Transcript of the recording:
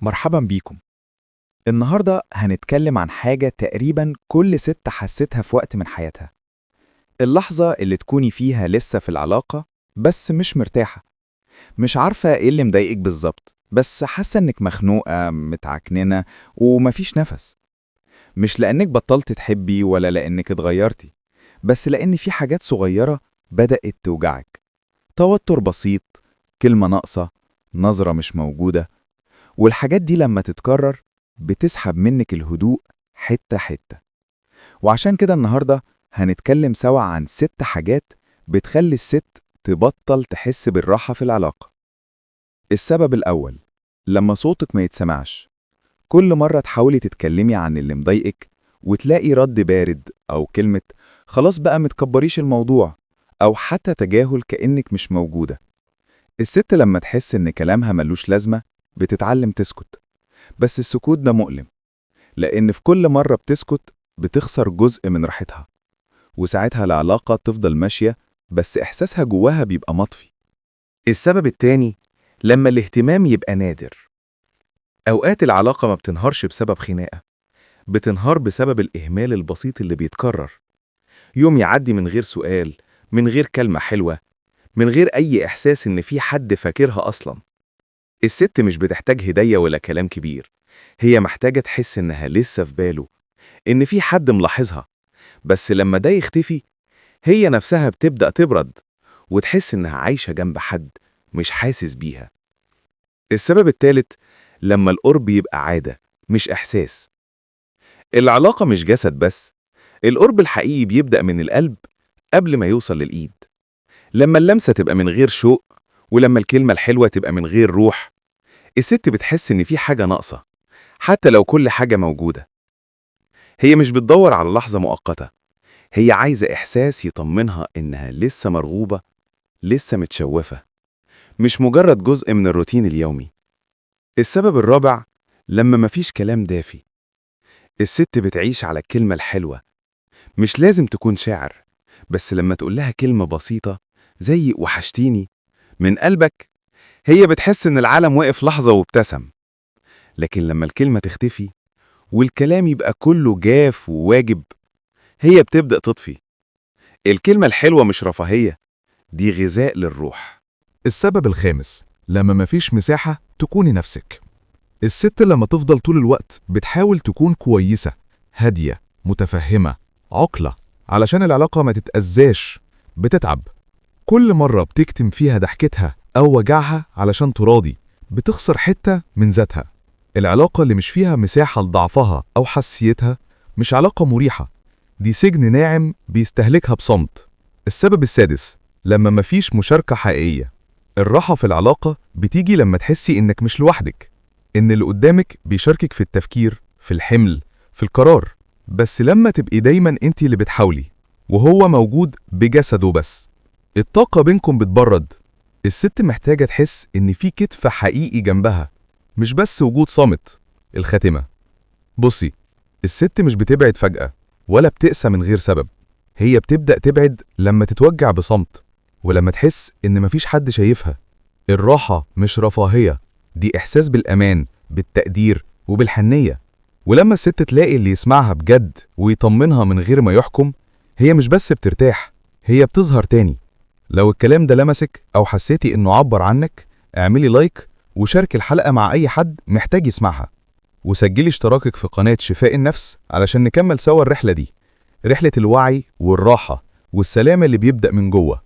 مرحبا بيكم. النهاردة هنتكلم عن حاجة تقريبا كل ست حستها في وقت من حياتها. اللحظة اللي تكوني فيها لسه في العلاقة بس مش مرتاحة، مش عارفة ايه اللي مضايقك بالظبط، بس حاسة انك مخنوقة متعكننة ومفيش نفس. مش لانك بطلت تحبي ولا لانك اتغيرتي، بس لان في حاجات صغيرة بدأت توجعك. توتر بسيط، كلمة ناقصة، نظرة مش موجودة. والحاجات دي لما تتكرر بتسحب منك الهدوء حتة حتة. وعشان كده النهاردة هنتكلم سوا عن 6 حاجات بتخلي الست تبطل تحس بالراحة في العلاقة. السبب الأول، لما صوتك ما يتسمعش. كل مرة تحاولي تتكلمي عن اللي مضايقك وتلاقي رد بارد أو كلمة خلاص بقى متكبريش الموضوع، أو حتى تجاهل كأنك مش موجودة. الست لما تحس إن كلامها ملوش لازمة بتتعلم تسكت، بس السكوت ده مؤلم، لأن في كل مرة بتسكت بتخسر جزء من راحتها، وساعتها العلاقة تفضل ماشية بس إحساسها جواها بيبقى مطفي. السبب التاني، لما الاهتمام يبقى نادر. أوقات العلاقة ما بتنهارش بسبب خناقة، بتنهار بسبب الإهمال البسيط اللي بيتكرر. يوم يعدي من غير سؤال، من غير كلمة حلوة، من غير أي إحساس إن في حد فاكرها أصلا. الست مش بتحتاج هدية ولا كلام كبير، هي محتاجة تحس إنها لسه في باله، إن في حد ملاحظها. بس لما ده يختفي، هي نفسها بتبدأ تبرد، وتحس إنها عايشة جنب حد مش حاسس بيها. السبب التالت، لما القرب يبقى عادة مش إحساس. العلاقة مش جسد بس، القرب الحقيقي بيبدأ من القلب قبل ما يوصل للإيد. لما اللمسة تبقى من غير شوق، ولما الكلمة الحلوة تبقى من غير روح، الست بتحس إن في حاجة ناقصة، حتى لو كل حاجة موجودة. هي مش بتدور على لحظة مؤقتة، هي عايزة إحساس يطمنها إنها لسه مرغوبة، لسه متشوفة، مش مجرد جزء من الروتين اليومي. السبب الرابع، لما مفيش كلام دافي. الست بتعيش على الكلمة الحلوة، مش لازم تكون شاعر، بس لما تقولها كلمة بسيطة زي وحشتيني من قلبك، هي بتحس إن العالم وقف لحظة وابتسم. لكن لما الكلمة تختفي والكلام يبقى كله جاف وواجب، هي بتبدأ تطفي. الكلمة الحلوة مش رفاهية، دي غذاء للروح. السبب الخامس، لما مفيش مساحة تكوني نفسك. الست لما تفضل طول الوقت بتحاول تكون كويسة، هادية، متفهمة، عقلة، علشان العلاقة ما تتأذاش، بتتعب. كل مرة بتكتم فيها ضحكتها أو وجعها علشان تراضي، بتخسر حتة من ذاتها. العلاقة اللي مش فيها مساحة لضعفها أو حساسيتها مش علاقة مريحة، دي سجن ناعم بيستهلكها بصمت. السبب السادس، لما مفيش مشاركة حقيقية. الراحة في العلاقة بتيجي لما تحسي إنك مش لوحدك، إن اللي قدامك بيشاركك في التفكير، في الحمل، في القرار. بس لما تبقي دايما انتي اللي بتحاولي وهو موجود بجسده بس، الطاقة بينكم بتبرد. الست محتاجة تحس إن في كتف حقيقي جنبها، مش بس وجود صامت. الخاتمة، بصي، الست مش بتبعد فجأة ولا بتقسى من غير سبب، هي بتبدأ تبعد لما تتوجع بصمت، ولما تحس إن مفيش حد شايفها. الراحة مش رفاهية، دي إحساس بالأمان، بالتقدير وبالحنية. ولما الست تلاقي اللي يسمعها بجد ويطمنها من غير ما يحكم، هي مش بس بترتاح، هي بتظهر تاني. لو الكلام ده لمسك أو حسيتي إنه عبر عنك، اعملي لايك وشارك الحلقة مع أي حد محتاج يسمعها، وسجلي اشتراكك في قناة شفاء النفس علشان نكمل سوا الرحلة دي، رحلة الوعي والراحة والسلام اللي بيبدأ من جوه.